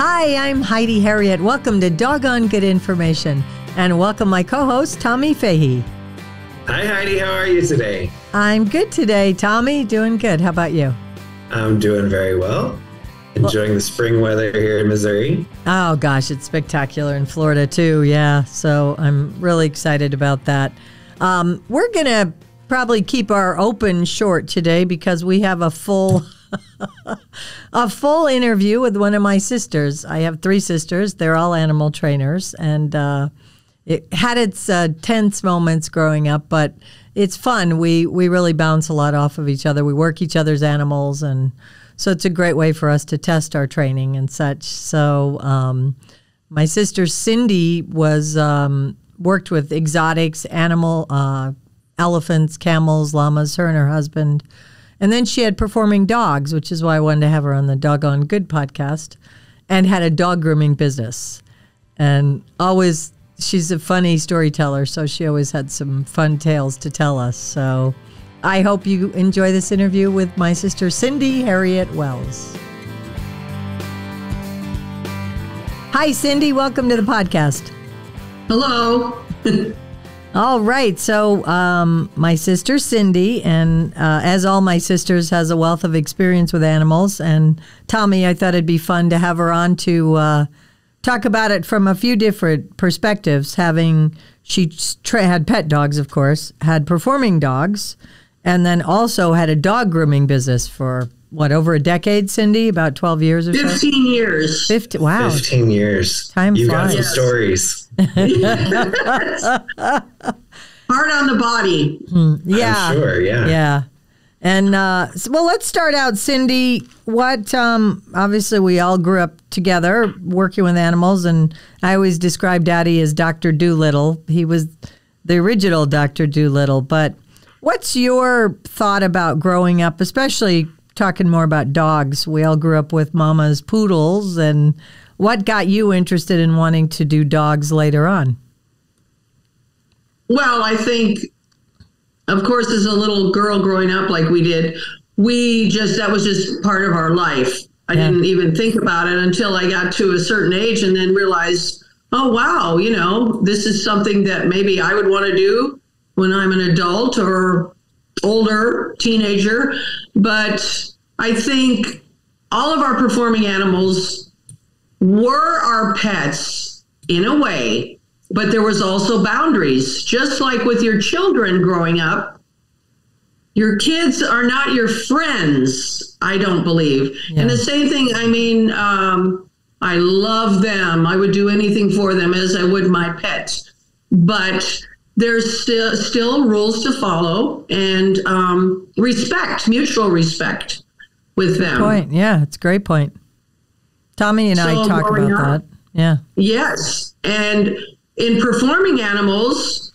Hi, I'm Heidi Herriott. Welcome to Doggone Good Information. And welcome my co-host, Tommy Fahey. Hi, Heidi. How are you today? I'm good today, Tommy. Doing good. How about you? I'm doing very well. Enjoying the spring weather here in Missouri. Oh, gosh, it's spectacular in Florida, too. Yeah, so I'm really excited about that. We're going to probably keep our open short today because we have a full interview with one of my sisters. I have 3 sisters. They're all animal trainers, and it had its tense moments growing up, but it's fun. We really bounce a lot off of each other. We work each other's animals, and so it's a great way for us to test our training and such. So my sister Cindy was worked with exotics, elephants, camels, llamas, her and her husband. And then she had performing dogs, which is why I wanted to have her on the Doggone Good podcast, and had a dog grooming business. And always, she's a funny storyteller, so she always had some fun tales to tell us. So I hope you enjoy this interview with my sister, Cindy Herriott Wells. Hi, Cindy. Welcome to the podcast. Hello. All right. So my sister, Cindy, and as all my sisters, has a wealth of experience with animals. And Tommy, I thought it'd be fun to have her on to talk about it from a few different perspectives. She had pet dogs, of course, had performing dogs, and then also had a dog grooming business for, over a decade, Cindy? About 12 years or so? 15 years. 50, wow. 15 years. Time you flies. got some stories. Hard on the body. Yeah. I'm sure, yeah. Yeah. And, well, let's start out, Cindy. Obviously we all grew up together working with animals, and I always describe Daddy as Dr. Doolittle. He was the original Dr. Doolittle. But what's your thought about growing up, especially talking more about dogs? We all grew up with Mama's poodles, and what got you interested in wanting to do dogs later on? Well, I think, of course, as a little girl growing up like we did, that was just part of our life. I didn't even think about it until I got to a certain age and then realized, oh, wow, this is something that maybe I would want to do when I'm an adult or older teenager. But I think all of our performing animals were our pets in a way, but there was also boundaries. Just like with your children growing up, your kids are not your friends, I don't believe. Yeah. And the same thing, I love them. I would do anything for them as I would my pet. But there's still rules to follow, and mutual respect with them. Good point. Yeah, it's a great point. Tommy and I talk about that. Yeah. Yes. And in performing animals,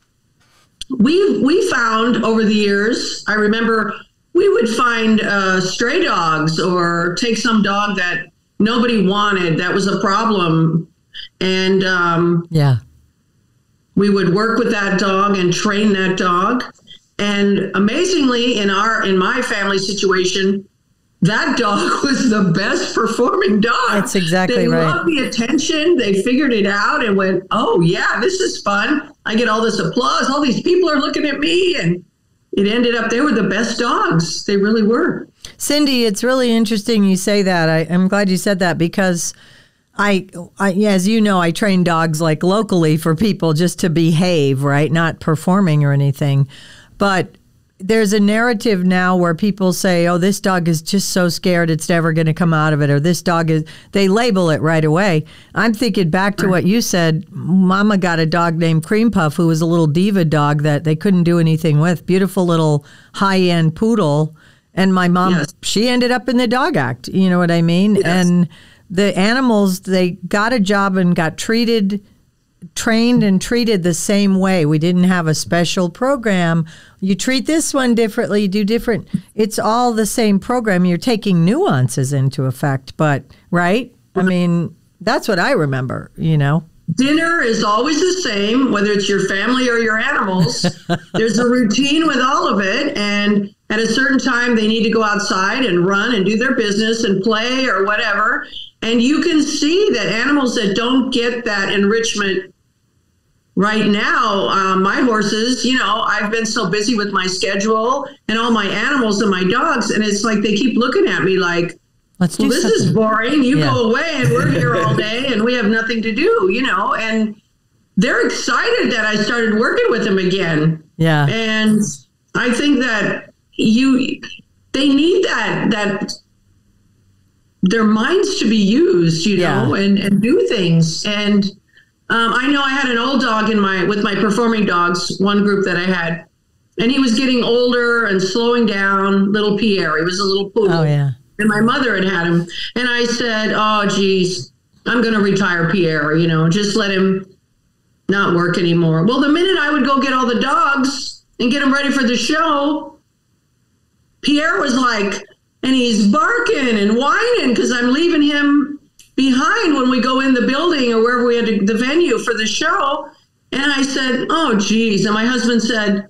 we found over the years, I remember we would find stray dogs or take some dog that nobody wanted. That was a problem. And we would work with that dog and train that dog. And amazingly, in my family situation, that dog was the best performing dog. That's exactly right. They loved the attention. They figured it out and went, oh, yeah, this is fun. I get all this applause. All these people are looking at me. And it ended up they were the best dogs. They really were. Cindy, it's really interesting you say that. I'm glad you said that because I, as you know, I train dogs like locally for people just to behave, right? Not performing or anything. But there's a narrative now where people say, oh, this dog is just so scared it's never going to come out of it, or this dog is, they label it right away. I'm thinking back to what you said. Mama got a dog named Cream Puff, who was a little diva dog that they couldn't do anything with. Beautiful little high-end poodle. And my mom, she ended up in the dog act. You know what I mean? Yes. And the animals, they got a job and got trained and treated the same way. We didn't have a special program. You treat this one differently, you do different. It's all the same program. You're taking nuances into effect, but, right? I mean, that's what I remember, Dinner is always the same, whether it's your family or your animals. There's a routine with all of it. And at a certain time, they need to go outside and run and do their business and play or whatever. And you can see that animals that don't get that enrichment right now, my horses, I've been so busy with my schedule and all my animals and my dogs. And it's like they keep looking at me like, this is boring. You go away and we're here all day and we have nothing to do, and they're excited that I started working with them again. Yeah. And I think that they need that their minds to be used, and do things. And I know I had an old dog with my performing dogs, one group that I had, and he was getting older and slowing down, little Pierre. He was a little poodle. Oh, yeah. And my mother had him. And I said, oh, geez, I'm going to retire Pierre, just let him not work anymore. Well, the minute I would go get all the dogs and get them ready for the show, Pierre was like, and he's barking and whining because I'm leaving him behind when we go in the building or wherever we had the venue for the show. And I said, oh, geez. And my husband said,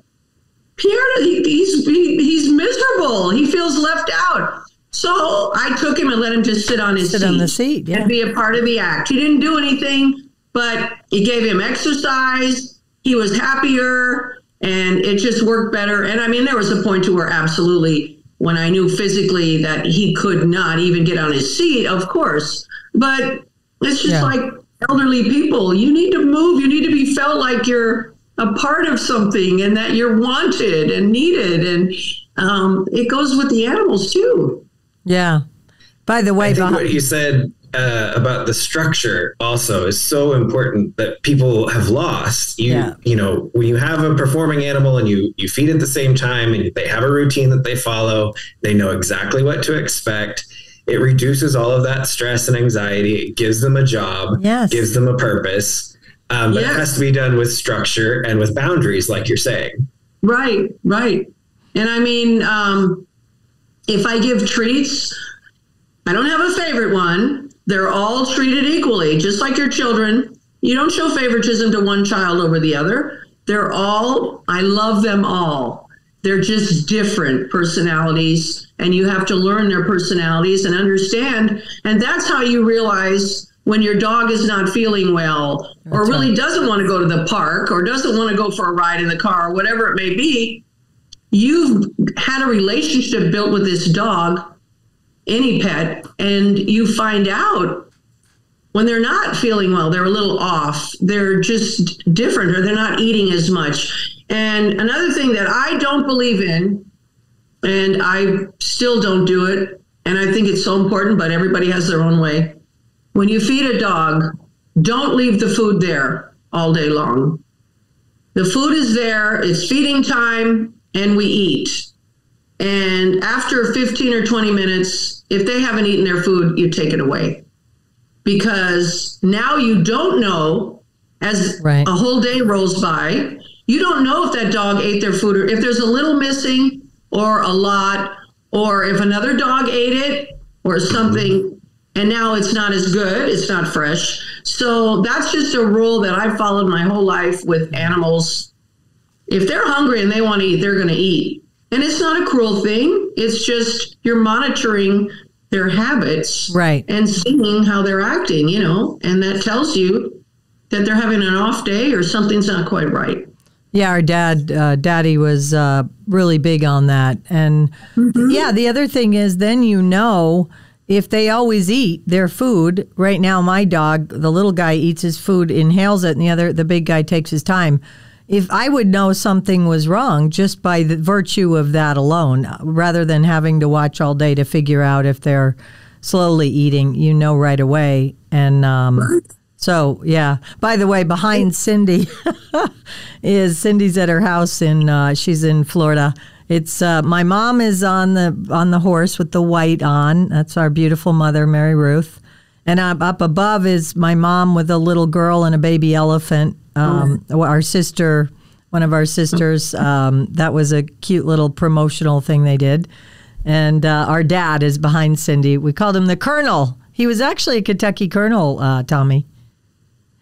Pierre, he's miserable. He feels left out. So I took him and let him just sit on the seat and be a part of the act. He didn't do anything, but it gave him exercise. He was happier and it just worked better. And I mean, there was a point to where absolutely when I knew physically that he could not even get on his seat, of course. But it's just like elderly people. You need to move. You need to be felt like you're a part of something and that you're wanted and needed. And it goes with the animals, too. Yeah. By the way, I think what you said about the structure also is so important that people have lost. You know, when you have a performing animal and you feed at the same time and they have a routine that they follow, they know exactly what to expect. It reduces all of that stress and anxiety. It gives them a job, gives them a purpose. But it has to be done with structure and with boundaries, like you're saying. Right. And I mean, if I give treats, I don't have a favorite one. They're all treated equally, just like your children. You don't show favoritism to one child over the other. I love them all. They're just different personalities, and you have to learn their personalities and understand. And that's how you realize when your dog is not feeling well or really doesn't want to go to the park or doesn't want to go for a ride in the car or whatever it may be. You've had a relationship built with this dog, any pet, and you find out when they're not feeling well, they're a little off, they're just different, or they're not eating as much. And another thing that I don't believe in, and I still don't do it, and I think it's so important, but everybody has their own way. When you feed a dog, don't leave the food there all day long. The food is there, it's feeding time, and we eat. And after 15 or 20 minutes, if they haven't eaten their food, you take it away. Because now you don't know, as a whole day rolls by, you don't know if that dog ate their food or if there's a little missing or a lot, or if another dog ate it or something, and now it's not as good, it's not fresh. So that's just a rule that I've followed my whole life with animals. If they're hungry and they want to eat, they're going to eat. And it's not a cruel thing. It's just you're monitoring their habits and seeing how they're acting, and that tells you that they're having an off day or something's not quite right. Yeah, our daddy was really big on that. And the other thing is then if they always eat their food. Right now, my dog, the little guy, eats his food, inhales it, and the big guy takes his time. If I would know something was wrong just by the virtue of that alone, rather than having to watch all day to figure out if they're slowly eating, right away. And so, yeah. By the way, behind Cindy Cindy's at her house she's in Florida. It's my mom is on the horse with the white on. That's our beautiful mother, Mary Ruth. And up above is my mom with a little girl and a baby elephant. Our sister, one of our sisters, that was a cute little promotional thing they did. And our dad is behind Cindy. We called him the Colonel. He was actually a Kentucky Colonel, Tommy.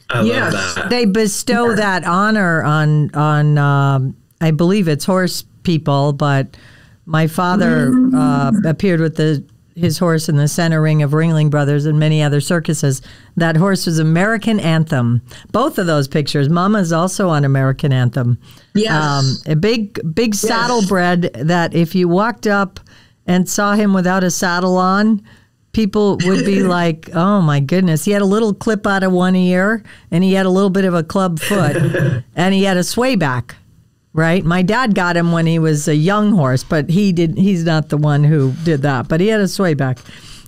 I love that. They bestow that honor on I believe it's horse people, but My father appeared with his horse in the center ring of Ringling Brothers and many other circuses. That horse was American Anthem. Both of those pictures. Mama's also on American Anthem. Yes. A big saddlebred that if you walked up and saw him without a saddle on, people would be like, oh my goodness. He had a little clip out of one ear and he had a little bit of a club foot and he had a sway back. Right. My dad got him when he was a young horse, but he's not the one who did that, but he had a sway back.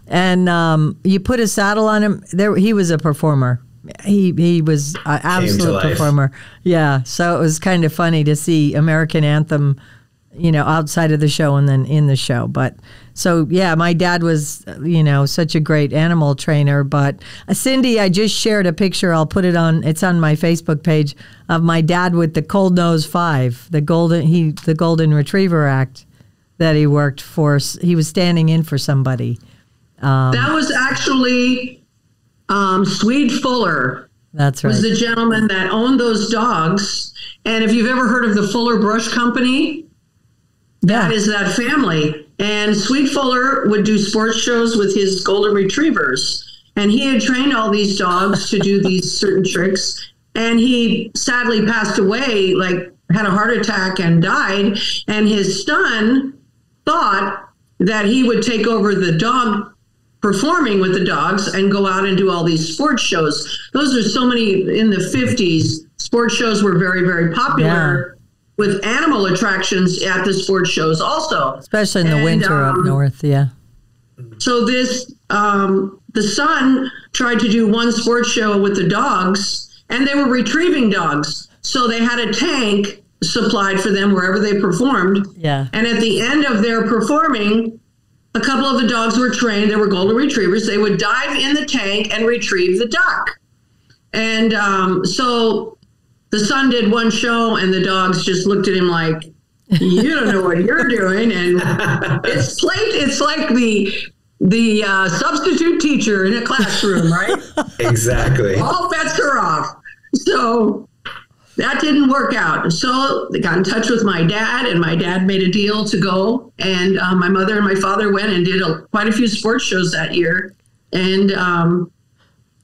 And you put a saddle on him. He was a performer. He was an absolute performer. Yeah. So it was kind of funny to see American Anthem, outside of the show and then in the show. But so, yeah, my dad was, such a great animal trainer. But Cindy, I just shared a picture. I'll put it's on my Facebook page of my dad with the Cold Nose 5, the Golden Retriever Act that he worked for. He was standing in for somebody. That was actually Swede Fuller. That's right. Was the gentleman that owned those dogs. And if you've ever heard of the Fuller Brush Company, that is that family. And Swede Fuller would do sports shows with his golden retrievers. And he had trained all these dogs to do these certain tricks. And he sadly passed away, had a heart attack and died. And his son thought that he would take over the dog performing with the dogs and go out and do all these sports shows. Those are so many in the 50s. Sports shows were very, very popular. Yeah. With animal attractions at the sports shows also. Especially in the winter up north, yeah. So this, the son tried to do one sports show with the dogs, and they were retrieving dogs. So they had a tank supplied for them wherever they performed. Yeah. And at the end of their performing, a couple of the dogs were trained. They were golden retrievers. They would dive in the tank and retrieve the duck. And so the son did one show and the dogs just looked at him like, you don't know what you're doing. And it's like the substitute teacher in a classroom, right? Exactly. All bets are off. So that didn't work out. So they got in touch with my dad, and my dad made a deal to go. And my mother and my father went and did quite a few sports shows that year. And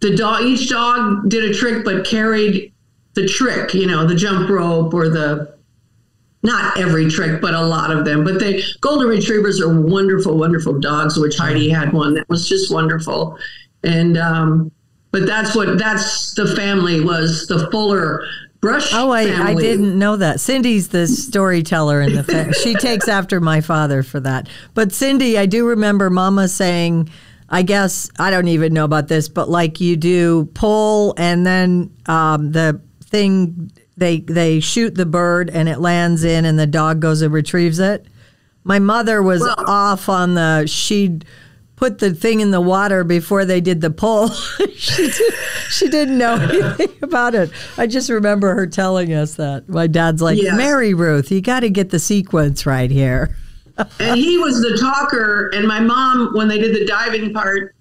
each dog did a trick, but carried the trick, the jump rope or not every trick, but a lot of them. But golden retrievers are wonderful, wonderful dogs, which Heidi had one that was just wonderful. And, but that's the family was the Fuller Brush family. I didn't know that. Cindy's the storyteller in the family. She takes after my father for that. But Cindy, I do remember Mama saying, I guess, I don't even know about this, but like you do pull and then the thing, they shoot the bird and it lands in and the dog goes and retrieves it. My mother was off on she'd put the thing in the water before they did the pull. She didn't know anything about it. I just remember her telling us that. My dad's like, Mary Ruth, you got to get the sequence right here. And he was the talker, and my mom, when they did the diving part,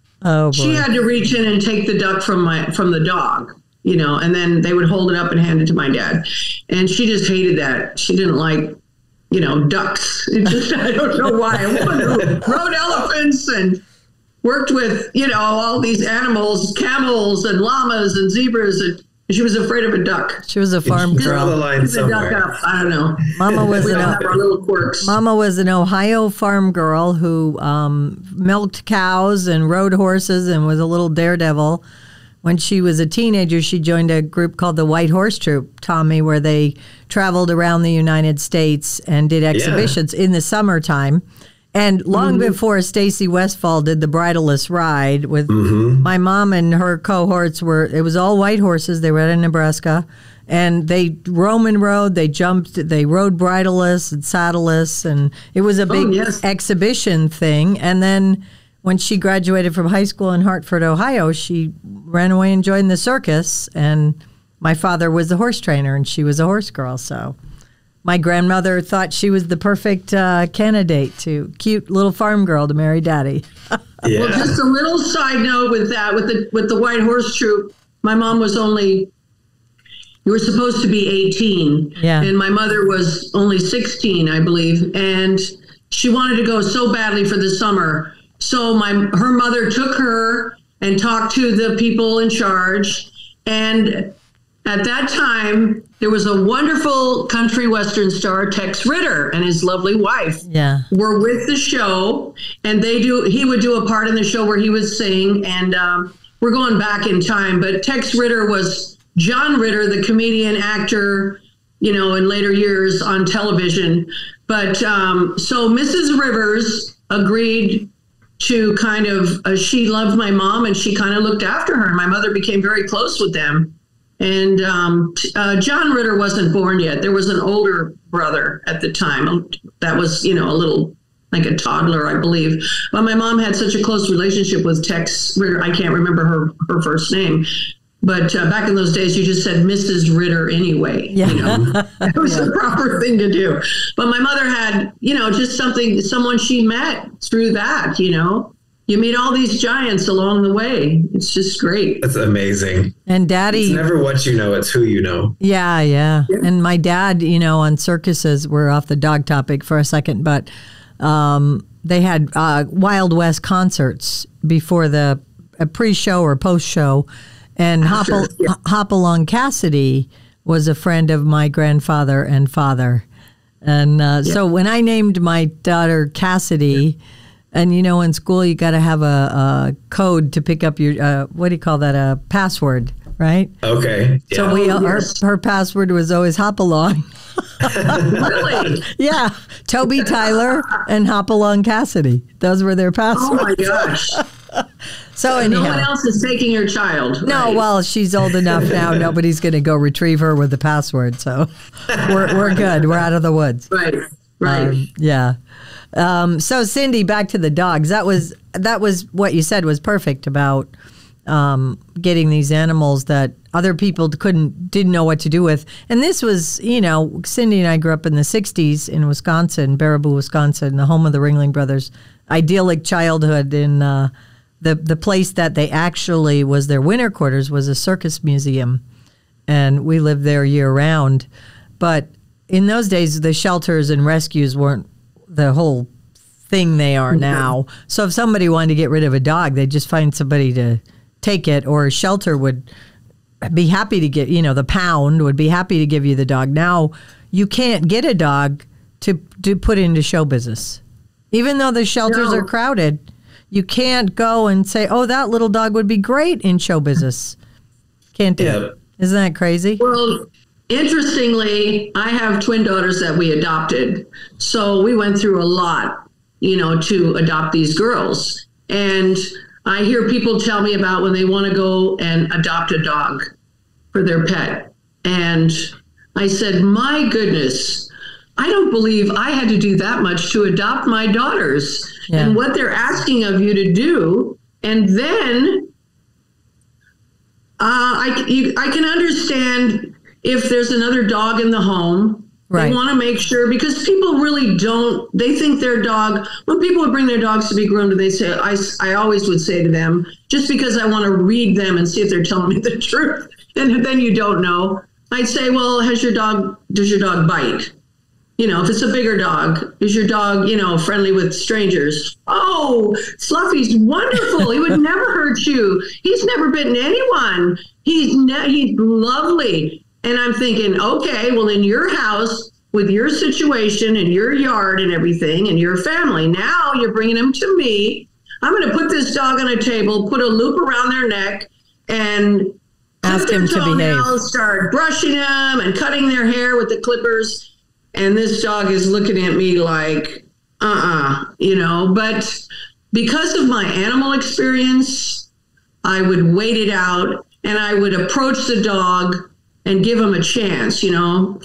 she had to reach in and take the duck from the dog. And then they would hold it up and hand it to my dad. And she just hated that. She didn't like, ducks. I don't know why. A woman who rode elephants and worked with, all these animals, camels and llamas and zebras. And she was afraid of a duck. She was a farm girl. Draw the line somewhere. Duck up. I don't know. Mama was our little quirks. Mama was an Ohio farm girl who milked cows and rode horses and was a little daredevil. When she was a teenager, she joined a group called the White Horse Troop, Tommy, where they traveled around the United States and did exhibitions in the summertime. And long before Stacy Westfall did the bridleless ride with my mom and her cohorts it was all white horses. They were out in Nebraska. And they Roman rode, they jumped, they rode bridleless and saddleless. And it was a big exhibition thing. And then when she graduated from high school in Hartford, Ohio, she ran away and joined the circus. And my father was the horse trainer and she was a horse girl. So my grandmother thought she was the perfect candidate cute little farm girl to marry daddy. Well, just a little side note with that, with the White Horse Troop, my mom was you were supposed to be 18. Yeah. And my mother was only 16, I believe. And she wanted to go so badly for the summer. So her mother took her and talked to the people in charge. And at that time, there was a wonderful country western star, Tex Ritter, and his lovely wife were with the show. And he would do a part in the show where he would sing. And we're going back in time, but Tex Ritter was John Ritter, the comedian, actor, in later years on television. But so Mrs. Rivers agreed to kind of, she loved my mom and she kind of looked after her. And my mother became very close with them. And John Ritter wasn't born yet. There was an older brother at the time that was, a little like a toddler, I believe. But my mom had such a close relationship with Tex Ritter. I can't remember her first name. But back in those days, you just said Mrs. Ritter anyway. Yeah. That was the proper thing to do. But my mother had, just someone she met through that, You meet all these giants along the way. It's just great. That's amazing. And Daddy... It's never what you know, it's who you know. Yeah. And my dad, on circuses, we're off the dog topic for a second, but they had Wild West concerts before a pre-show or post-show. And Hopalong Cassidy was a friend of my grandfather and father. And so when I named my daughter Cassidy, and in school you got to have a code to pick up your, what do you call that, a password, right? Okay. Yeah. So her password was always Hopalong. Really? Yeah. Toby Tyler and Hopalong Cassidy. Those were their passwords. Oh my gosh. So anyhow, no one else is taking your child. No, right? Well, she's old enough now. Nobody's going to go retrieve her with the password. So we're good. We're out of the woods. Right. Yeah. So Cindy, back to the dogs. That was what you said was perfect about getting these animals that other people didn't know what to do with. And this was, Cindy and I grew up in the 60s in Wisconsin, Baraboo, Wisconsin, the home of the Ringling Brothers. Idyllic childhood in the place that they actually was their winter quarters was a circus museum, and we lived there year round. But in those days, the shelters and rescues weren't the whole thing they are now. So if somebody wanted to get rid of a dog, they'd just find somebody to take it, or a shelter would be happy to get, the pound would be happy to give you the dog. Now you can't get a dog to put into show business. Even though the shelters are crowded, you can't go and say, oh, that little dog would be great in show business. Can't do it. Isn't that crazy? Well, interestingly, I have twin daughters that we adopted. So we went through a lot, to adopt these girls. And I hear people tell me about when they want to go and adopt a dog for their pet. And I said, my goodness, I don't believe I had to do that much to adopt my daughters and what they're asking of you to do. And then I can understand if there's another dog in the home. Right. They want to make sure, because people really don't, they think their dog, when people would bring their dogs to be groomed, they say, I always would say to them, just because I want to read them and see if they're telling me the truth, and then you don't know, I'd say, well, does your dog bite? If it's a bigger dog, is your dog, friendly with strangers? Oh, Fluffy's wonderful. He would never hurt you. He's never bitten anyone. He's lovely. And I'm thinking, okay, well, in your house, with your situation and your yard and everything and your family, now you're bringing them to me. I'm going to put this dog on a table, put a loop around their neck, and ask him to behave. Start brushing them and cutting their hair with the clippers. And this dog is looking at me like, but because of my animal experience, I would wait it out and I would approach the dog and give him a chance.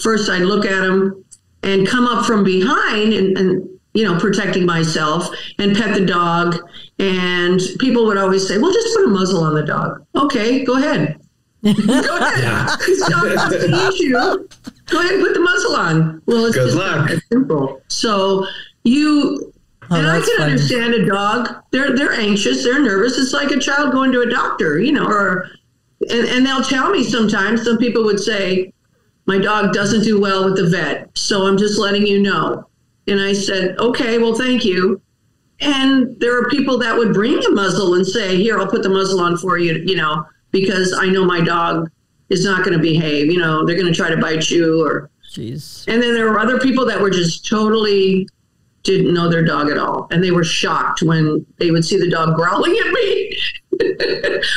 First I'd look at him and come up from behind and protecting myself and pet the dog. And people would always say, well, just put a muzzle on the dog. Okay, go ahead. Go ahead. The issue. Go ahead and put the muzzle on. Well, it's good luck. Simple. So and I can understand a dog. They're anxious. They're nervous. It's like a child going to a doctor, and they'll tell me sometimes. Some people would say, my dog doesn't do well with the vet, so I'm just letting you know. And I said, okay, well, thank you. And there are people that would bring a muzzle and say, here, I'll put the muzzle on for you, because I know my dog is not going to behave. They're going to try to bite you or. Jeez. And then there were other people that were just totally didn't know their dog at all. And they were shocked when they would see the dog growling at me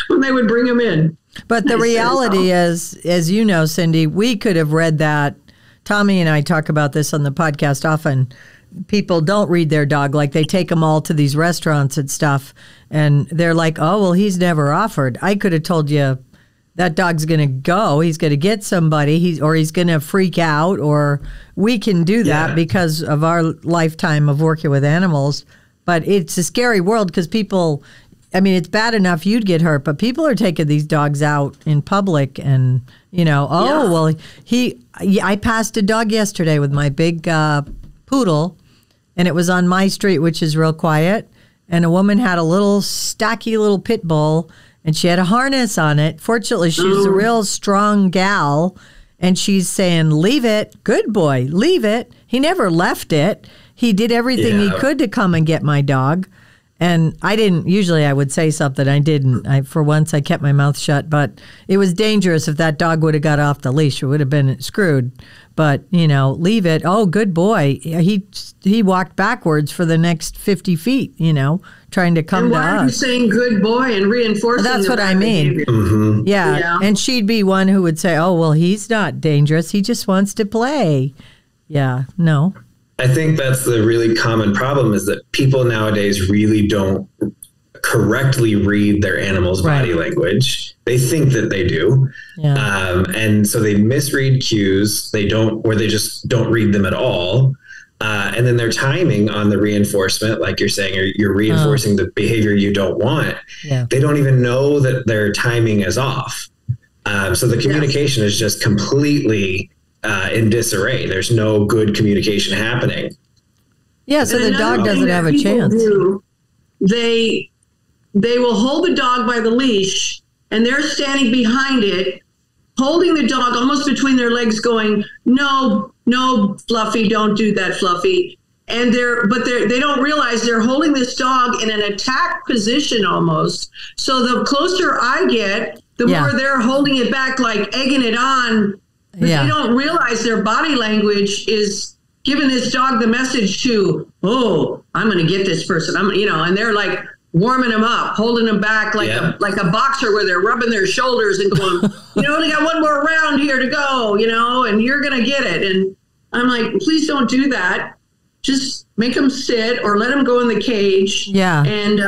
when they would bring him in. But the reality is, as you know, Cindy, we could have read that. Tommy and I talk about this on the podcast often. People don't read their dog. Like, they take them all to these restaurants and stuff, and they're like, oh, well, he's never offered. I could have told you that dog's going to go. He's going to get somebody, he's going to freak out, or we can do that because of our lifetime of working with animals. But it's a scary world because people, it's bad enough you'd get hurt, but people are taking these dogs out in public and, well, I passed a dog yesterday with my big poodle, and it was on my street, which is real quiet, and a woman had a little stocky little pit bull, and she had a harness on it. Fortunately, she's a real strong gal, and she's saying, leave it, good boy, leave it. He never left it. He did everything he could to come and get my dog. And I didn't, usually I would say something. I didn't. For once, I kept my mouth shut. But it was dangerous if that dog would have got off the leash. It would have been screwed. But, leave it. Oh, good boy. He walked backwards for the next 50 feet, trying to come to us. And why are you saying good boy and reinforcing that's what I mean. Mm-hmm. Yeah. And she'd be one who would say, oh, well, he's not dangerous. He just wants to play. Yeah. No. I think that's the really common problem, is that people nowadays really don't correctly read their animal's body language. They think that they do. Yeah. And so they misread cues. They just don't read them at all. And then their timing on the reinforcement, like you're saying, or you're reinforcing the behavior you don't want. Yeah. They don't even know that their timing is off. So the communication is just completely in disarray. There's no good communication happening. Yeah, so the dog doesn't have a chance. They will hold the dog by the leash, and they're standing behind it, holding the dog almost between their legs, going, no, Fluffy, don't do that, Fluffy. And they don't realize they're holding this dog in an attack position almost. So the closer I get, the more they're holding it back, like egging it on. But they don't realize their body language is giving this dog the message to, oh, I'm going to get this person. And they're like warming them up, holding them back like a boxer, where they're rubbing their shoulders and going, only got one more round here to go, and you're going to get it. And I'm like, please don't do that. Just make them sit or let them go in the cage. Yeah. And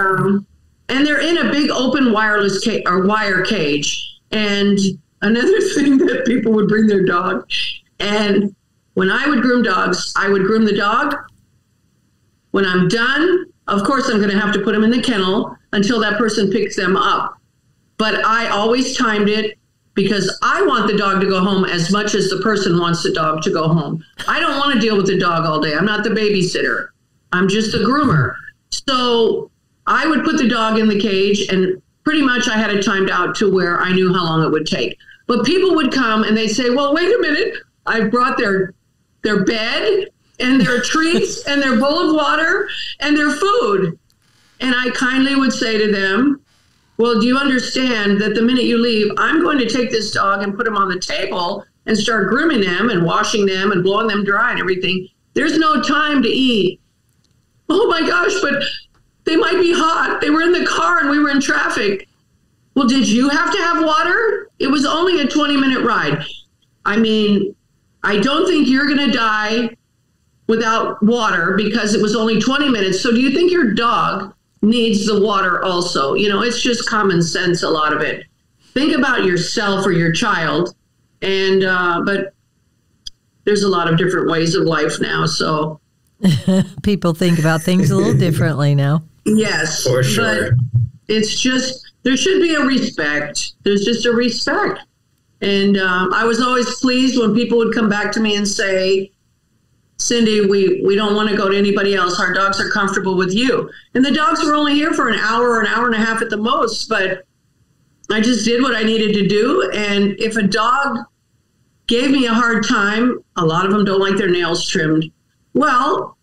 they're in a big open wireless wire cage. And another thing that people would bring their dog, and when I would groom dogs, I would groom the dog. When I'm done, of course, I'm going to have to put them in the kennel until that person picks them up. But I always timed it because I want the dog to go home as much as the person wants the dog to go home. I don't want to deal with the dog all day. I'm not the babysitter. I'm just a groomer. So I would put the dog in the cage, and pretty much I had it timed out to where I knew how long it would take. But people would come and they'd say, well, wait a minute. I brought their bed and their treats and their bowl of water and their food. And I kindly would say to them, well, do you understand that the minute you leave, I'm going to take this dog and put him on the table and start grooming them and washing them and blowing them dry and everything. There's no time to eat. Oh my gosh, but they might be hot. They were in the car and we were in traffic. Well, did you have to have water? It was only a 20-minute ride. I don't think you're going to die without water because it was only 20 minutes. So do you think your dog needs the water also? It's just common sense, a lot of it. Think about yourself or your child. And, but there's a lot of different ways of life now. So people think about things a little differently now. Yes. For sure. But it's just, there should be a respect. There's just a respect. And I was always pleased when people would come back to me and say, Cindy, we don't want to go to anybody else. Our dogs are comfortable with you. And the dogs were only here for an hour or an hour and a half at the most, but I just did what I needed to do. And if a dog gave me a hard time, a lot of them don't like their nails trimmed. Well,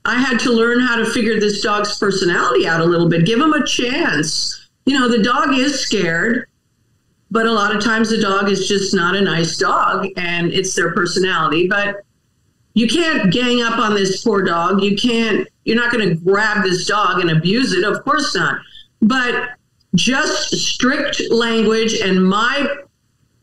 I had to learn how to figure this dog's personality out a little bit, give him a chance. The dog is scared, but a lot of times the dog is just not a nice dog, and it's their personality. But you can't gang up on this poor dog. You're not going to grab this dog and abuse it. Of course not. But just strict language and my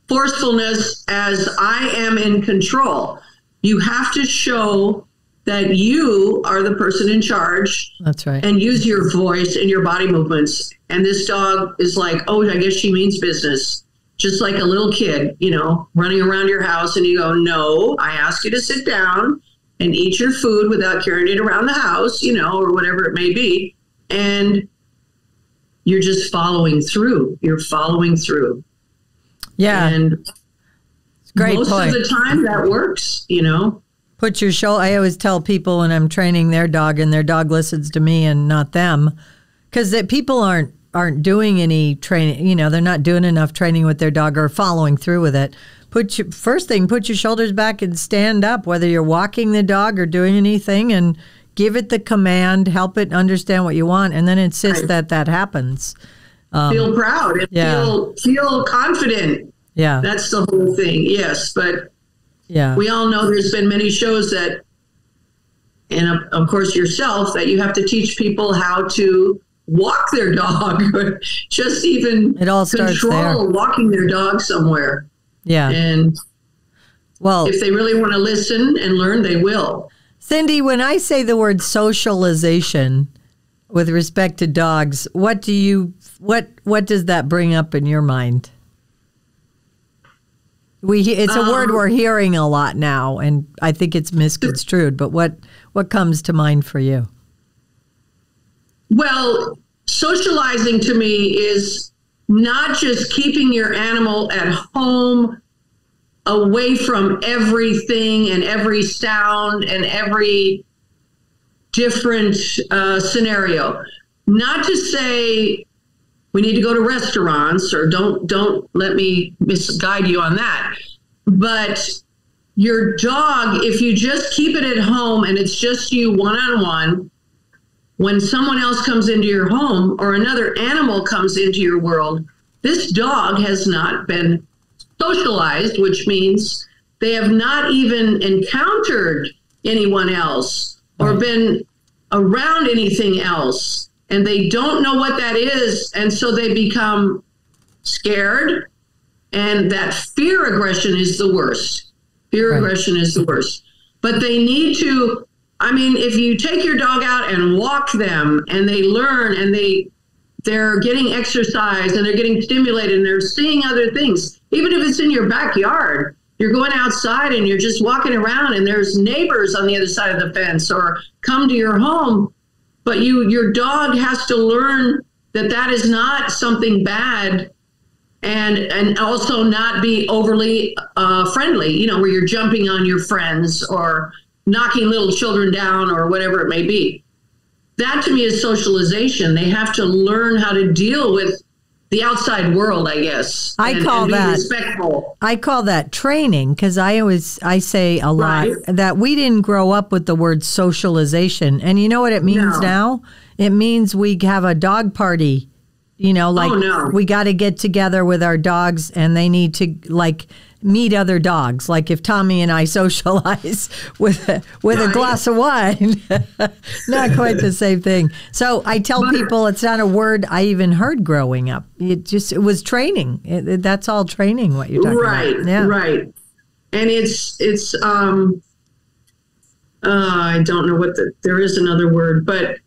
forcefulness as I am in control. You have to show that you are the person in charge. That's right. And use your voice and your body movements. And this dog is like, oh, I guess she means business. Just like a little kid, running around your house, and you go, no, I ask you to sit down and eat your food without carrying it around the house, or whatever it may be. And you're just following through. You're following through. Yeah. And great most point. of the time that works, Put your shoulder. I always tell people when I'm training their dog and their dog listens to me and not them, because people aren't doing any training. They're not doing enough training with their dog or following through with it. Put your shoulders back and stand up, whether you're walking the dog or doing anything, and give it the command, help it understand what you want, and then insist that happens. Feel proud and feel confident. Yeah. That's the whole thing. Yes. But we all know there's been many shows that, and of course yourself, that you have to teach people how to walk their dog, or just even it all starts control there. Walking their dog somewhere. Yeah. And if they really want to listen and learn, they will. Cindy, when I say the word socialization with respect to dogs, what does that bring up in your mind? It's a word we're hearing a lot now, and I think it's misconstrued, but what comes to mind for you? Well, socializing to me is not just keeping your animal at home, away from everything and every sound and every different scenario. Not to say we need to go to restaurants, or don't let me misguide you on that. But your dog, if you just keep it at home and it's just you one-on-one, when someone else comes into your home or another animal comes into your world, this dog has not been socialized, which means they have not even encountered anyone else or been around anything else. And they don't know what that is. And so they become scared. And that fear aggression is the worst. Aggression is the worst. But they need to, if you take your dog out and walk them and they learn and they're getting exercise and they're getting stimulated and they're seeing other things, even if it's in your backyard, you're going outside and you're just walking around and there's neighbors on the other side of the fence or come to your home. But your dog has to learn that is not something bad, and also not be overly friendly, where you're jumping on your friends or knocking little children down or whatever it may be. That to me is socialization. They have to learn how to deal with the outside world, I guess. I call that respectful. I call that training, because I say a lot that we didn't grow up with the word socialization. And you know what it means now? It means we have a dog party. We got to get together with our dogs and they need to meet other dogs. Like if Tommy and I socialize with a glass of wine, not quite the same thing. So I tell people it's not a word I even heard growing up. It was training. That's all training. What you're talking about. Yeah. Right. And it's I don't know there is another word, but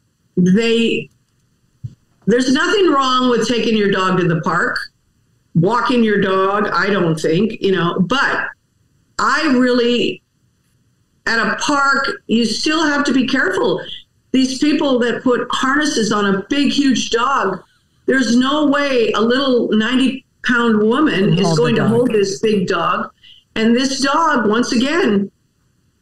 there's nothing wrong with taking your dog to the park, walking your dog, I don't think, but I really, at a park, you still have to be careful. These people that put harnesses on a big, huge dog, there's no way a little 90-pound woman is going to hold this big dog. And this dog, once again,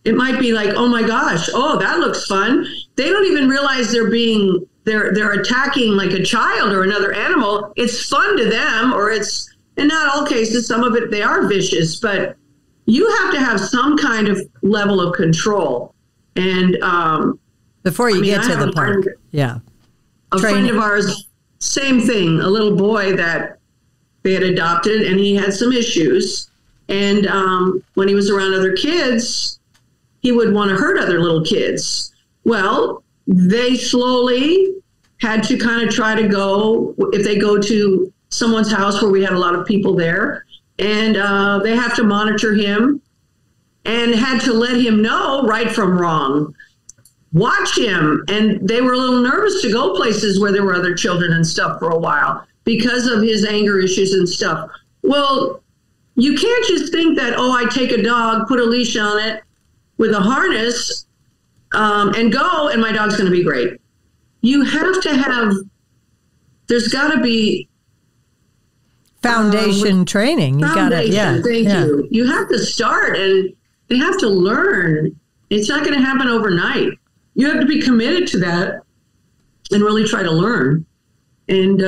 it might be like, oh my gosh, that looks fun. They don't even realize they're attacking like a child or another animal. It's fun to them, or it's, in not all cases, some of it, they are vicious, but you have to have some kind of level of control. And Before you get to the park. Yeah. A friend of ours, same thing, a little boy that they had adopted, and he had some issues. And when he was around other kids, he would want to hurt other little kids. Well, they slowly had to kind of try to go, if they go to someone's house where we had a lot of people there, and they have to monitor him and had to let him know right from wrong. Watch him. And they were a little nervous to go places where there were other children and stuff for a while because of his anger issues and stuff. Well, you can't just think that, I take a dog, put a leash on it with a harness and go, and my dog's going to be great. You have to have, there's got to be foundation training. You got to, thank you. You have to start, and they have to learn. It's not going to happen overnight. You have to be committed to that and really try to learn. And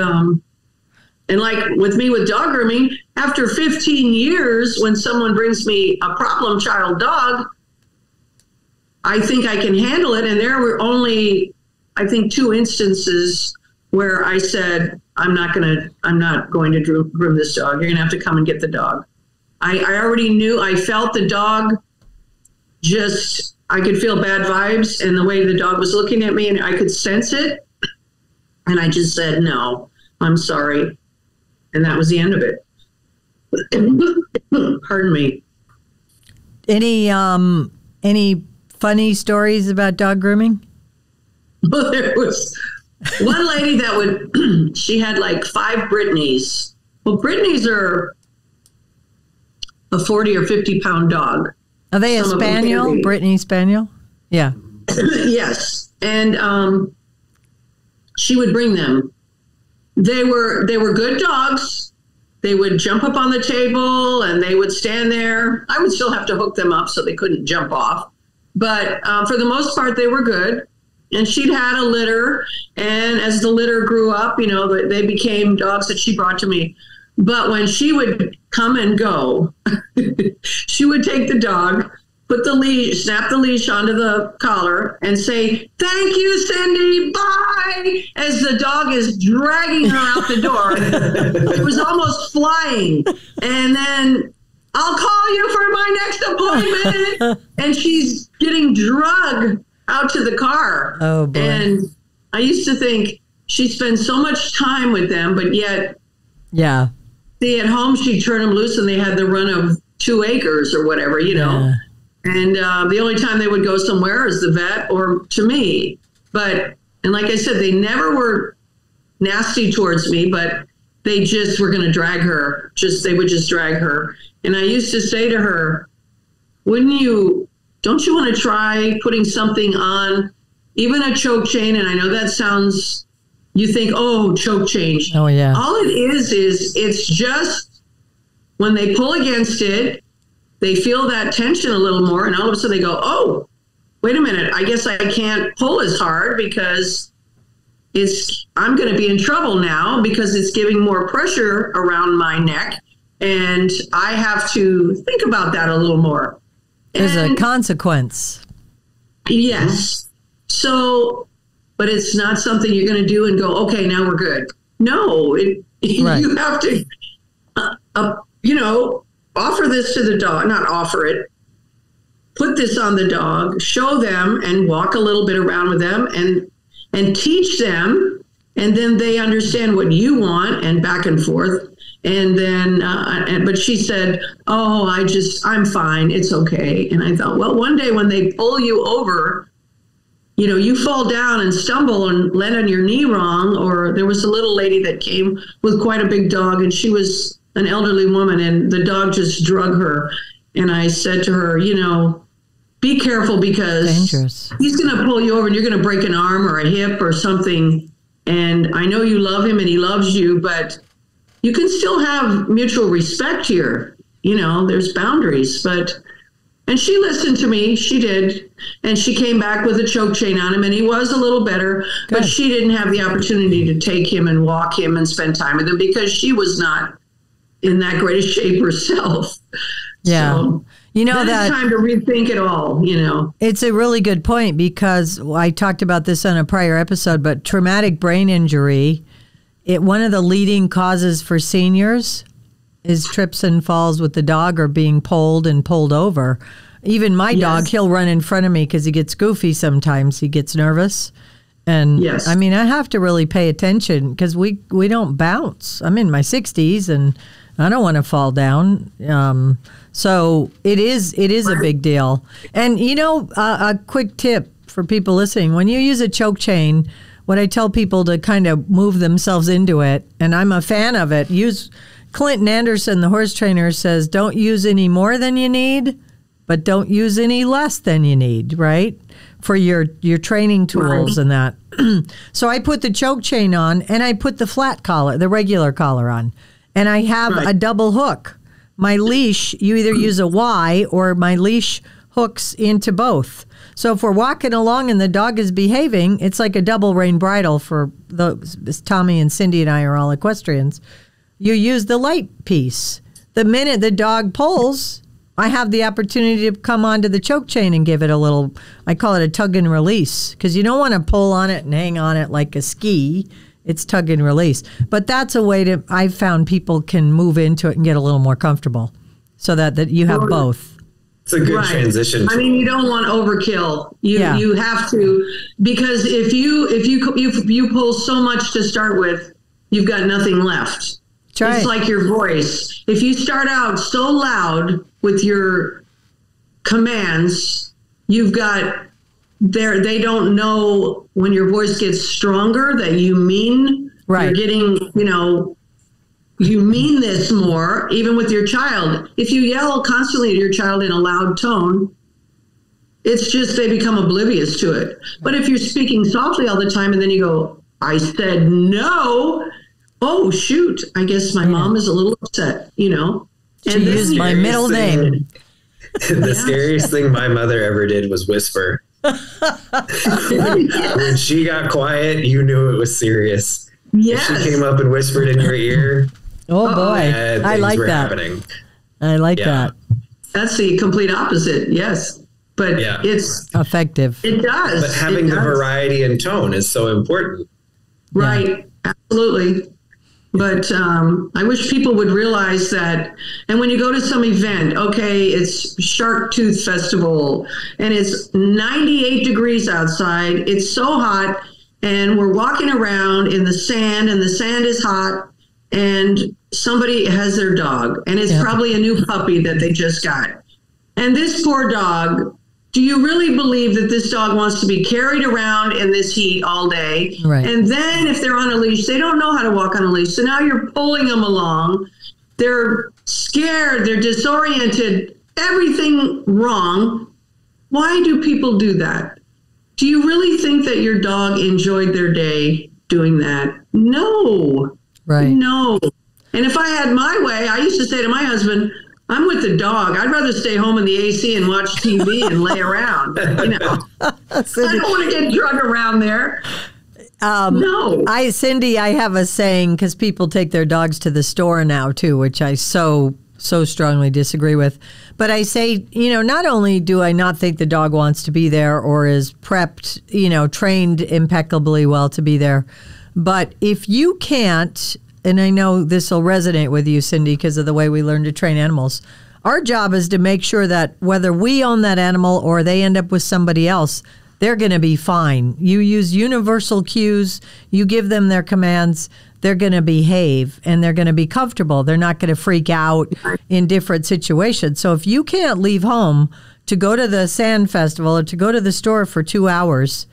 like with me with dog grooming, after 15 years, when someone brings me a problem child dog, I think I can handle it. And there were only, I think, 2 instances where I said, I'm not going to groom this dog. You're going to have to come and get the dog. I already knew, I felt the dog I could feel bad vibes, and the way the dog was looking at me, and I could sense it. And I just said, no, I'm sorry. And that was the end of it. Pardon me. Any funny stories about dog grooming? Well, there was one lady that she had like 5 Brittany's. Well, Brittany's are a 40 or 50 pound dog. Are they a spaniel? Brittany Spaniel? Yeah. Yes. And she would bring them. They were good dogs. They would jump up on the table and they would stand there. I would still have to hook them up so they couldn't jump off. But for the most part, they were good. And she'd had a litter. And as the litter grew up, they became dogs that she brought to me. But when she would come and go, she would take the dog, put the leash, snap the leash onto the collar and say, "Thank you, Cindy, bye," as the dog is dragging her out the door. It was almost flying. And then, "I'll call you for my next appointment." And she's getting drugged out to the car. Oh, boy. And I used to think she spends so much time with them, but yet, yeah. See, at home, she'd turn them loose and they had the run of 2 acres or whatever, Yeah. And the only time they would go somewhere is the vet or to me. And like I said, they never were nasty towards me, but they just were going to drag her. They would just drag her. And I used to say to her, don't you want to try putting something on, even a choke chain? And I know that sounds... You think, choke chain. Oh, yeah. All it is it's just when they pull against it, they feel that tension a little more. And all of a sudden they go, wait a minute. I guess I can't pull as hard because I'm going to be in trouble now because it's giving more pressure around my neck. And I have to think about that a little more. There's a consequence. Yes. So... But it's not something you're going to do and go, okay, now we're good. No, right. You have to, offer this to the dog, not offer it, put this on the dog, show them and walk a little bit around with them and teach them. And then they understand what you want and back and forth. And then, but she said, I'm fine. It's okay. And I thought, well, one day when they pull you over, you fall down and stumble and land on your knee wrong. Or there was a little lady that came with quite a big dog, and she was an elderly woman, and the dog just drug her. And I said to her, be careful because dangerous. He's going to pull you over and you're going to break an arm or a hip or something. And I know you love him and he loves you, but you can still have mutual respect here. There's boundaries, and she listened to me. She did. And she came back with a choke chain on him, and he was a little better. Good. But she didn't have the opportunity to take him and walk him and spend time with him because she was not in that great shape herself. Yeah. You know, then it's time to rethink it all, you know. It's a really good point because I talked about this on a prior episode, but traumatic brain injury, one of the leading causes for seniors is trips and falls with the dog or being pulled and pulled over. Even my dog, he'll run in front of me because he gets goofy sometimes. He gets nervous. And I mean, I have to really pay attention because we don't bounce. I'm in my 60s and I don't want to fall down. So it is a big deal. And, you know, a quick tip for people listening, when you use a choke chain, what I tell people to kind of move themselves into it, and I'm a fan of it, Clinton Anderson, the horse trainer, says, don't use any more than you need, but don't use any less than you need, right? For your training tools and that. So I put the choke chain on and I put the flat collar, the regular collar on. And I have a double hook. My leash, you either use a Y or my leash hooks into both. So if we're walking along and the dog is behaving, it's like a double rein bridle for Tommy and Cindy and I are all equestrians. You use the light piece. The minute the dog pulls, I have the opportunity to come onto the choke chain and give it a little, I call it a tug and release, because you don't want to pull on it and hang on it like a ski. It's tug and release. But that's a way I've found people can move into it and get a little more comfortable so that you have both. It's a good transition. I mean, you don't want overkill. You have to, because if you pull so much to start with, you've got nothing left. It's like your voice. If you start out so loud with your commands, you've got they don't know when your voice gets stronger that you mean you're getting, you mean this more, even with your child. If you yell constantly at your child in a loud tone, it's just they become oblivious to it. But if you're speaking softly all the time and then you go, I said no. Oh, shoot. I guess my mom is a little upset, She used my middle name. The scariest thing my mother ever did was whisper. When she got quiet, you knew it was serious. Yes. If she came up and whispered in your ear. Oh, boy. I like that. Happening. I like that. That's the complete opposite. Yes. But it's effective. It does. But having the variety in tone is so important. Right. Yeah. Absolutely. But I wish people would realize that. And when you go to some event, okay, it's Shark Tooth Festival and it's 98 degrees outside. It's so hot and we're walking around in the sand and the sand is hot and somebody has their dog and it's probably a new puppy that they just got. And this poor dog, do you really believe that this dog wants to be carried around in this heat all day? Right. And then if they're on a leash, they don't know how to walk on a leash. So now you're pulling them along. They're scared. They're disoriented. Everything wrong. Why do people do that? Do you really think that your dog enjoyed their day doing that? No. Right. No. And if I had my way, I used to say to my husband, I'm with the dog. I'd rather stay home in the AC and watch TV and lay around. I don't want to get drug around there. No. Cindy, I have a saying because people take their dogs to the store now too, which I so strongly disagree with. But I say, not only do I not think the dog wants to be there or is prepped, trained impeccably well to be there, but if you can't, and I know this will resonate with you, Cindy, because of the way we learn to train animals. Our job is to make sure that whether we own that animal or they end up with somebody else, they're going to be fine. You use universal cues. You give them their commands. They're going to behave and they're going to be comfortable. They're not going to freak out in different situations. So if you can't leave home to go to the sand festival or to go to the store for 2 hours,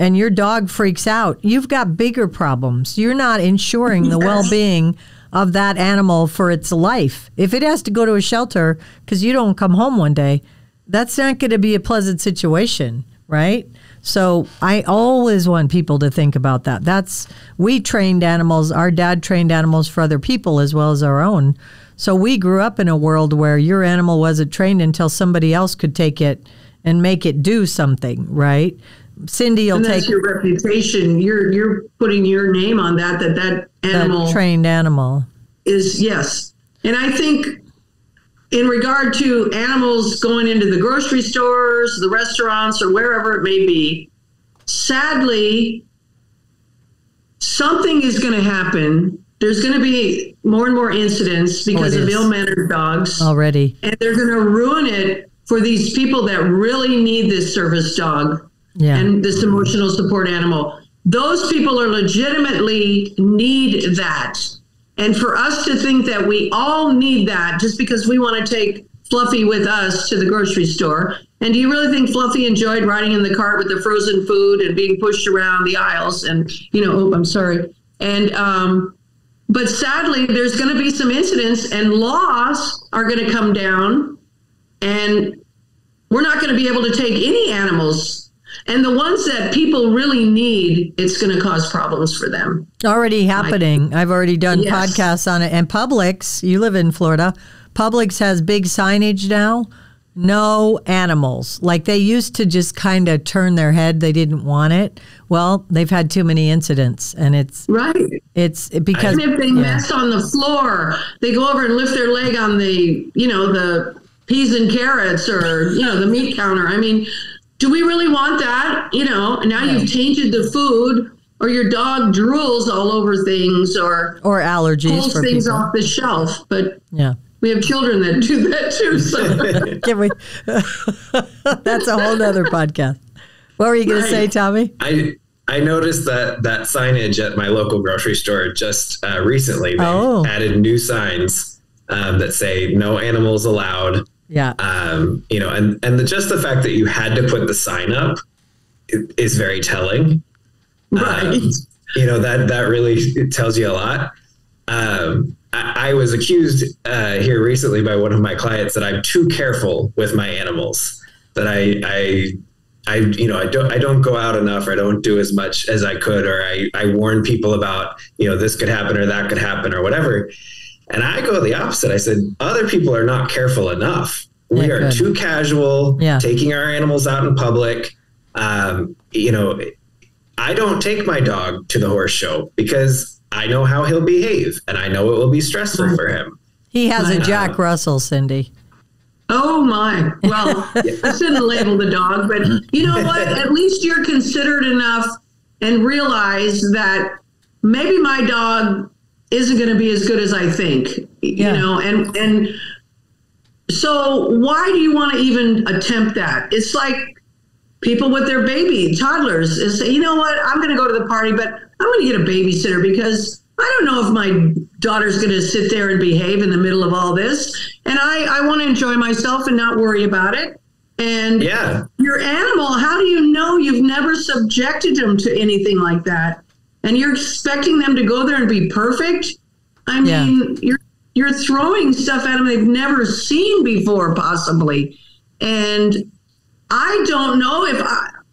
and your dog freaks out, you've got bigger problems. You're not ensuring the well-being of that animal for its life. If it has to go to a shelter because you don't come home one day, that's not going to be a pleasant situation, right? So I always want people to think about that. We trained animals. Our dad trained animals for other people as well as our own. So we grew up in a world where your animal wasn't trained until somebody else could take it and make it do something, right? Cindy will take your reputation. You're putting your name on that animal, that trained animal is yes. And I think in regard to animals going into the grocery stores, the restaurants, or wherever it may be, sadly, something is going to happen. There's going to be more and more incidents because of ill-mannered dogs already. And they're going to ruin it for these people that really need this service dog and this emotional support animal. Those people are legitimately need that. And for us to think that we all need that just because we want to take Fluffy with us to the grocery store. And do you really think Fluffy enjoyed riding in the cart with the frozen food and being pushed around the aisles? And, I'm sorry. And, but sadly, there's going to be some incidents and laws are going to come down and we're not going to be able to take any animals. And the ones that people really need, it's going to cause problems for them. Already happening. I've already done podcasts on it. And Publix, you live in Florida, Publix has big signage now. No animals. Like they used to just kind of turn their head. They didn't want it. Well, they've had too many incidents and it's because and if they mess on the floor, they go over and lift their leg on the, the peas and carrots or, the meat counter. I mean, do we really want that? Now you've tainted the food or your dog drools all over things or allergies pulls for things people off the shelf. But yeah. We have children that do that too. So. Can we? That's a whole other podcast. What were you going to say, Tommy? I noticed that signage at my local grocery store just recently. They added new signs that say no animals allowed. Yeah. And just the fact that you had to put the sign up is very telling. Right. That really tells you a lot. I was accused here recently by one of my clients that I'm too careful with my animals, that I don't go out enough, or I don't do as much as I could, or I warn people about, this could happen or that could happen or whatever. And I go the opposite. I said, other people are not careful enough. We are too casual, taking our animals out in public. I don't take my dog to the horse show because I know how he'll behave, and I know it will be stressful for him. He has a Jack Russell, Cindy. Oh, my. Well, I shouldn't label the dog, but you know what? At least you're considerate enough and realize that maybe my dog isn't going to be as good as I think, and so why do you want to even attempt that? It's like people with their baby, toddlers, is say, you know what, I'm going to go to the party, but I'm going to get a babysitter because I don't know if my daughter's going to sit there and behave in the middle of all this. And I want to enjoy myself and not worry about it. And your animal, how do you know you've never subjected them to anything like that? And you're expecting them to go there and be perfect? I mean, you're throwing stuff at them they've never seen before, possibly. And I don't know if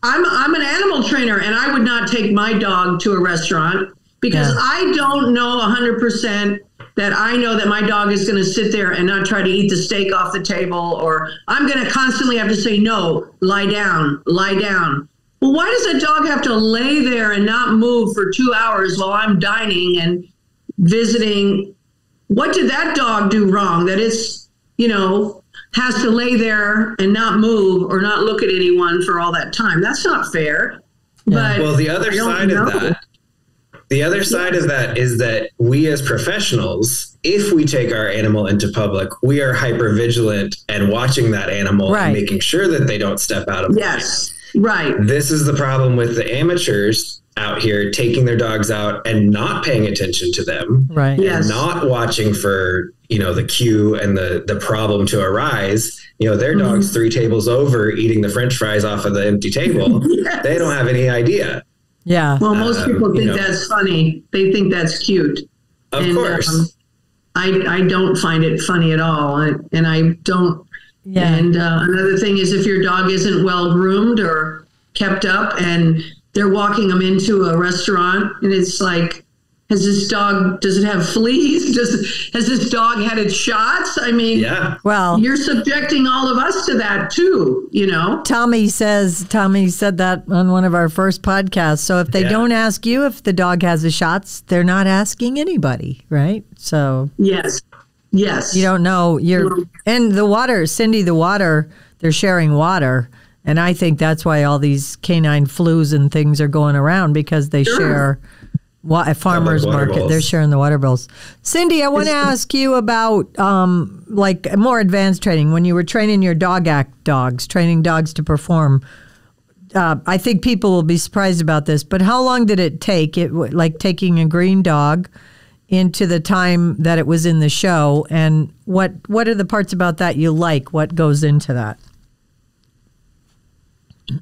I'm an animal trainer, and I would not take my dog to a restaurant because I don't know 100% that I know that my dog is going to sit there and not try to eat the steak off the table, or I'm going to constantly have to say, no, lie down, lie down. Well, why does a dog have to lay there and not move for 2 hours while I'm dining and visiting? What did that dog do wrong that it's, has to lay there and not move or not look at anyone for all that time? That's not fair. But the other side of that is that we as professionals, if we take our animal into public, we are hyper vigilant and watching that animal and making sure that they don't step out of line. Yes, right. This is the problem with the amateurs out here taking their dogs out and not paying attention to them, and not watching for the cue and the problem to arise. Their dog's 3 tables over eating the French fries off of the empty table. They don't have any idea. Yeah. Well, most people think that's funny. They think that's cute. Of course. I don't find it funny at all. And I don't. Yeah. And another thing is if your dog isn't well groomed or kept up and they're walking them into a restaurant and it's like, does it have fleas? Has this dog had its shots? I mean, well, you're subjecting all of us to that too, Tommy said that on one of our first podcasts. So if they don't ask you if the dog has the shots, they're not asking anybody, right? So yes. Yes. You don't know. And the water, Cindy, they're sharing water. And I think that's why all these canine flus and things are going around, because they share at farmers market. Bowls. They're sharing the water bowls. Cindy, I want to ask you about like more advanced training. When you were training your dog act dogs, training dogs to perform, I think people will be surprised about this, but how long did it take? Like taking a green dog into the time that it was in the show, and what are the parts about that you like? What goes into that?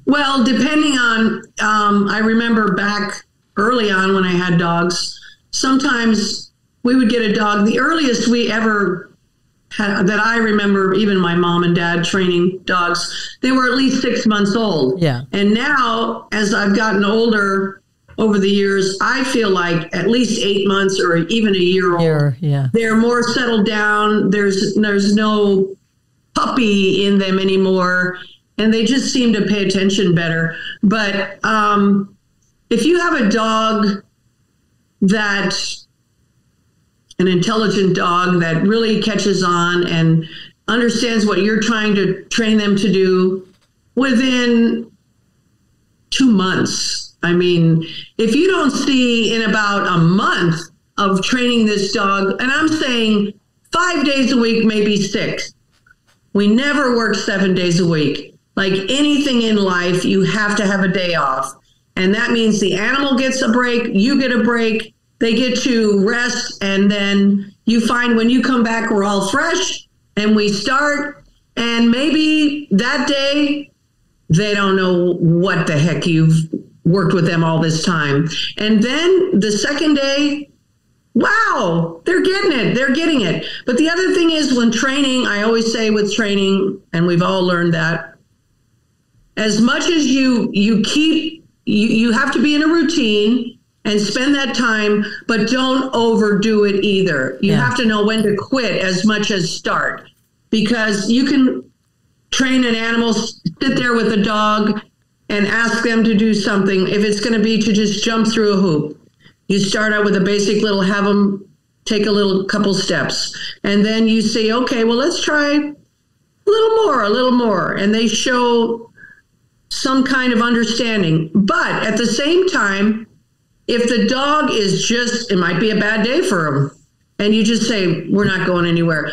Well, depending on, I remember back early on when I had dogs, sometimes we would get a dog. The earliest we ever had, that I remember, even my mom and dad training dogs, they were at least 6 months old. Yeah. And now, as I've gotten older over the years, I feel like at least 8 months or even a year old. Yeah. They're more settled down. There's no puppy in them anymore. And they just seem to pay attention better. But if you have a dog an intelligent dog that really catches on and understands what you're trying to train them to do within 2 months. I mean, if you don't see in about a month of training this dog, and I'm saying 5 days a week, maybe 6. We never work 7 days a week. Like anything in life, you have to have a day off. And that means the animal gets a break, you get a break, they get to rest, and then you find when you come back, we're all fresh, and we start, and maybe that day, they don't know what the heck you've worked with them all this time. And then the second day, wow, they're getting it. But the other thing is, when training, I always say with training, and we've all learned that, as much as you have to be in a routine and spend that time, but don't overdo it either. You have to know when to quit as much as start, because you can train an animal, sit there with a dog and ask them to do something. If it's going to be to just jump through a hoop, you start out with a basic little, have them take a couple steps. And then you say, okay, well, let's try a little more. And they show some kind of understanding. But at the same time, if the dog is it might be a bad day for him, and you just say, we're not going anywhere,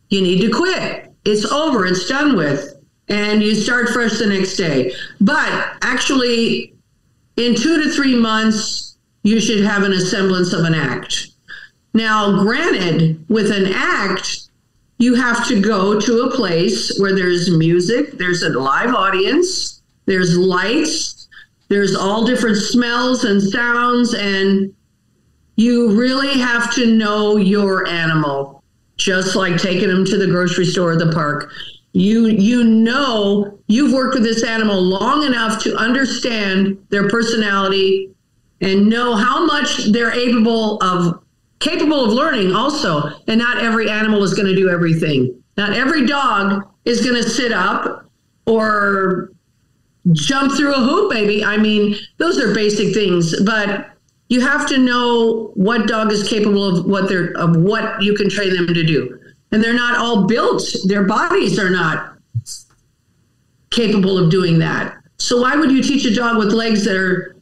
you need to quit. It's over. It's done with. And you start fresh the next day. But actually, in 2 to 3 months, you should have a semblance of an act. Now, granted, with an act, you have to go to a place where there's music, there's a live audience, there's lights, there's all different smells and sounds, and you really have to know your animal, just like taking them to the grocery store or the park. You know you've worked with this animal long enough to understand their personality and know how much they're capable of learning also. And not every animal is going to do everything. Not every dog is going to sit up or jump through a hoop, baby. I mean, those are basic things, but you have to know what dog is capable of what you can train them to do. And they're not all built. Their bodies are not capable of doing that. So why would you teach a dog with legs that are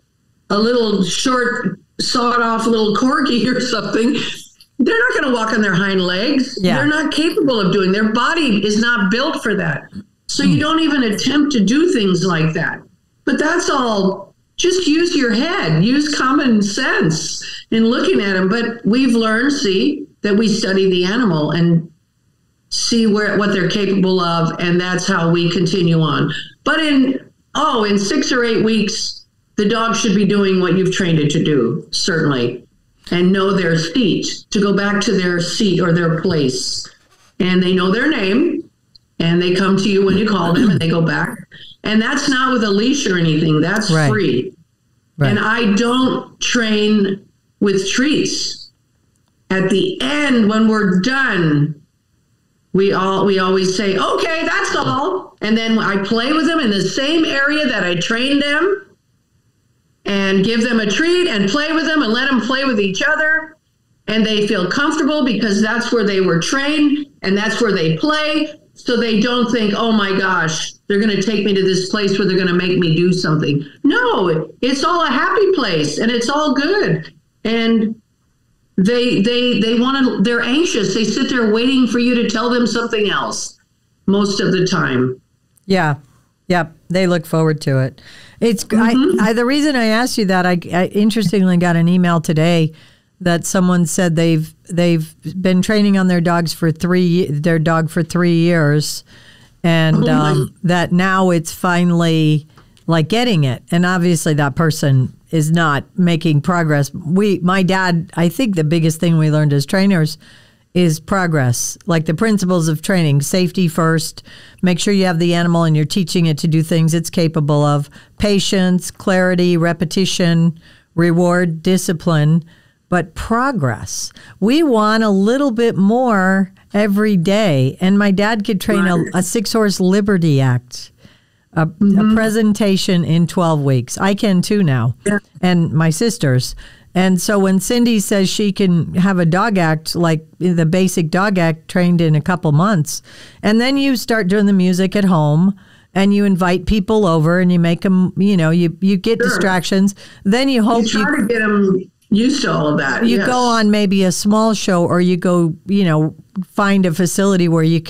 a little short, sawed off little corgi or something? They're not going to walk on their hind legs. Yeah. They're not capable of doing. Their body is not built for that. So you don't even attempt to do things like that. But that's all. Just use your head. Use common sense in looking at them. But we've learned, that we study the animal and see what they're capable of, and that's how we continue on. But in 6 or 8 weeks, the dog should be doing what you've trained it to do, certainly, and know their seat, to go back to their seat or their place. And they know their name. And they come to you when you call them, and they go back. And that's not with a leash or anything. That's free. Right. And I don't train with treats. At the end, when we're done, we always say, okay, that's all. And then I play with them in the same area that I trained them, and give them a treat and play with them and let them play with each other. and they feel comfortable because that's where they were trained and that's where they play. So they don't think, oh my gosh, they're going to take me to this place where they're going to make me do something. No, it's all a happy place and it's all good. And they want to, they're anxious. They sit there waiting for you to tell them something else most of the time. Yeah. Yep. They look forward to it. It's the reason I asked you that, I interestingly got an email today that someone said they've been training on their dog for 3 years, and that now it's finally like getting it. And obviously that person is not making progress. My dad, I think the biggest thing we learned as trainers is progress, like the principles of training: safety first, make sure you have the animal and you're teaching it to do things it's capable of, patience, clarity, repetition, reward, discipline. But progress, we want a little bit more every day. And my dad could train a 6-horse Liberty Act, a presentation in 12 weeks. I can too now, and my sisters. And so when Cindy says she can have a dog act, like the basic dog act, trained in a couple months, and then you start doing the music at home, and you invite people over, and you make them, you get distractions. Then you hope you try to get them used to all of that. You go on maybe a small show, or you go, find a facility where you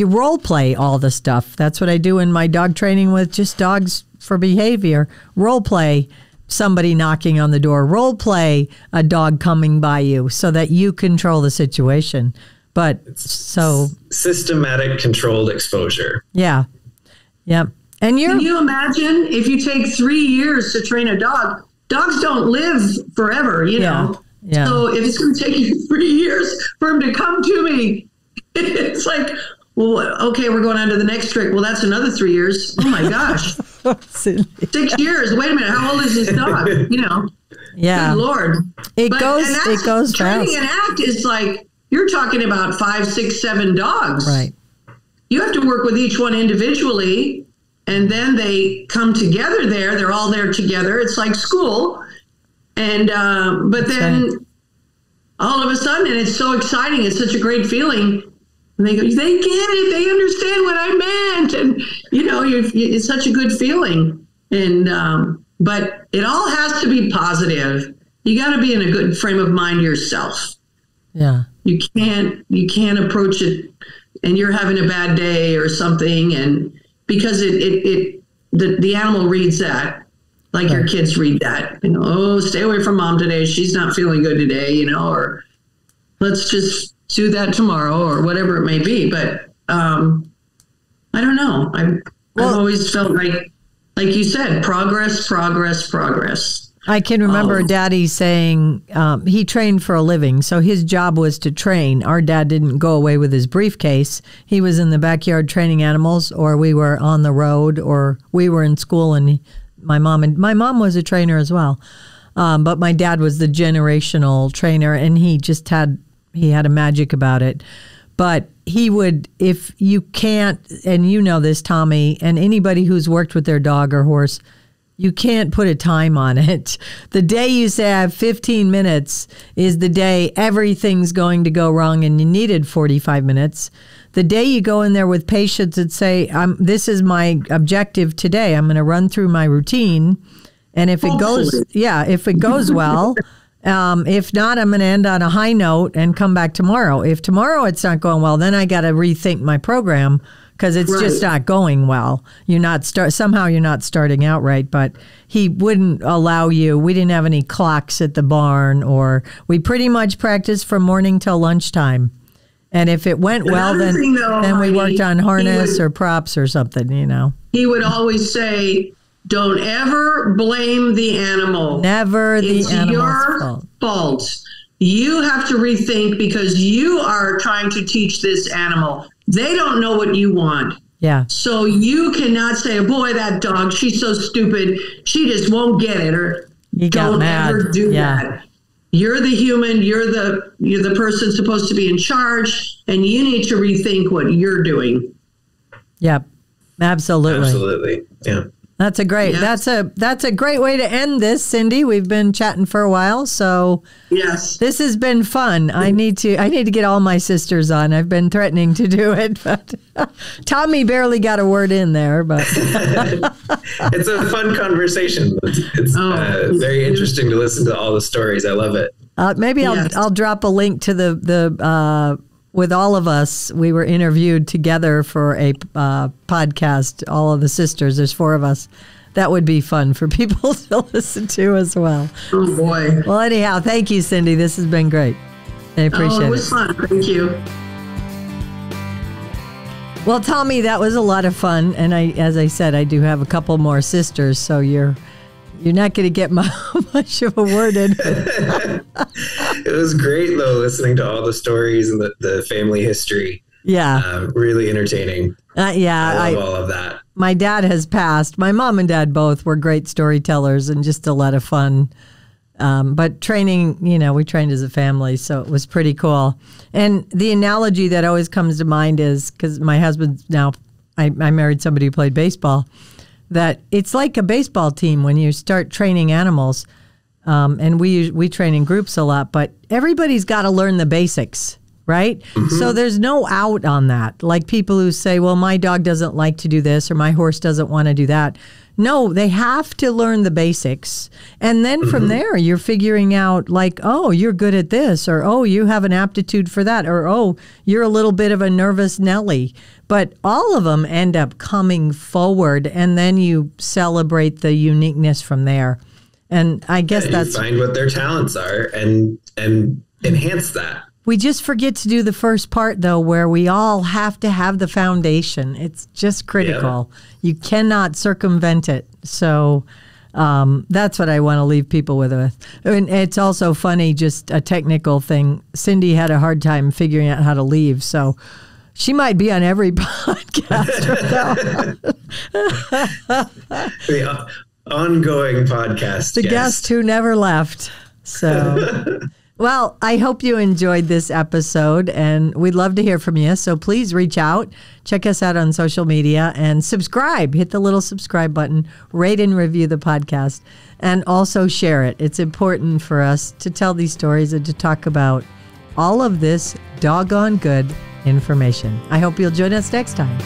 role play all the stuff. That's what I do in my dog training with just dogs for behavior. Role play somebody knocking on the door. Role play a dog coming by you so that you control the situation. But so systematic controlled exposure. Yeah. Yep. And can you imagine if you take 3 years to train a dog? Dogs don't live forever, know. Yeah. So if it's going to take you 3 years for him to come to me, it's like, well, okay, we're going on to the next trick. Well, that's another 3 years. Oh my gosh. 6 years. Wait a minute. How old is this dog? Yeah. Good Lord. It goes training fast. an act is like, you're talking about 5, 6, 7 dogs. Right. You have to work with each one individually. And then they come together there. They're all there together. It's like school. And but then all of a sudden, and it's so exciting. It's such a great feeling. And they go, they get it. They understand what I meant. And, it's such a good feeling. And but it all has to be positive. You got to be in a good frame of mind yourself. Yeah. You can't approach it and you're having a bad day or something, and because the animal reads that, like your kids read that, oh, stay away from mom today. She's not feeling good today, or let's just do that tomorrow or whatever it may be. But I don't know. I've always felt like you said, progress. I can remember Daddy saying he trained for a living, so his job was to train. Our dad didn't go away with his briefcase. He was in the backyard training animals, or we were on the road, or we were in school, and my mom was a trainer as well. But my dad was the generational trainer, and he had a magic about it. But he would, if you can't, and you know this, Tommy, and anybody who's worked with their dog or horse, you can't put a time on it. The day you say I have 15 minutes is the day everything's going to go wrong and you needed 45 minutes. The day you go in there with patience and say, this is my objective today. I'm going to run through my routine. And if it goes well, if not, I'm going to end on a high note and come back tomorrow. If tomorrow it's not going well, then I got to rethink my program, because it's just not going well. Somehow you're not starting out right. But he wouldn't allow you. We didn't have any clocks at the barn, or we pretty much practiced from morning till lunchtime. And if it went well, then we worked on harness or props or something, He would always say, don't ever blame the animal. Never the animal's your fault. You have to rethink, because you are trying to teach this animal. They don't know what you want. Yeah. So you cannot say, boy, that dog, she's so stupid. She just won't get it. Or don't ever do that. You're the human. You're the person supposed to be in charge, and you need to rethink what you're doing. Yep. Absolutely. Absolutely. Yeah. That's a great. Yes. That's a great way to end this, Cindy. We've been chatting for a while, so Yes. this has been fun. I need to get all my sisters on. I've been threatening to do it, but Tommy barely got a word in there. But it's a fun conversation. It's very interesting to listen to all the stories. I love it. Maybe I'll drop a link to the with all of us. We were interviewed together for a podcast, all of the sisters. There's 4 of us. That would be fun for people to listen to as well. Oh, boy. Well, anyhow, thank you, Cindy. This has been great. I appreciate it. It was fun. Thank you. Well, Tommy, that was a lot of fun. And as I said, I do have a couple more sisters, so you're not going to get much of a word in. It was great, though, listening to all the stories and the family history. Yeah. Really entertaining. I love all of that. My dad has passed. My mom and dad both were great storytellers and just a lot of fun. But training, we trained as a family, so it was pretty cool. And the analogy that always comes to mind is, because my husband now, I married somebody who played baseball, that it's like a baseball team when you start training animals. And we train in groups a lot, but everybody's got to learn the basics, right? Mm-hmm. So there's no out on that. Like people who say, well, my dog doesn't like to do this or my horse doesn't want to do that. No, they have to learn the basics. And then from there, you're figuring out like, oh, you're good at this, or, oh, you have an aptitude for that, or, oh, you're a little bit of a nervous Nelly. But all of them end up coming forward, and then you celebrate the uniqueness from there. And I guess that's... You find what their talents are and enhance that. We just forget to do the first part, though, where we all have to have the foundation. It's just critical. Yeah. You cannot circumvent it. So that's what I want to leave people with. And it's also funny, just a technical thing. Cindy had a hard time figuring out how to leave, so she might be on every podcast The ongoing podcast. The guest who never left. So... Well, I hope you enjoyed this episode, and we'd love to hear from you. So please reach out, check us out on social media, and subscribe. Hit the little subscribe button, rate and review the podcast, and also share it. It's important for us to tell these stories and to talk about all of this doggone good information. I hope you'll join us next time.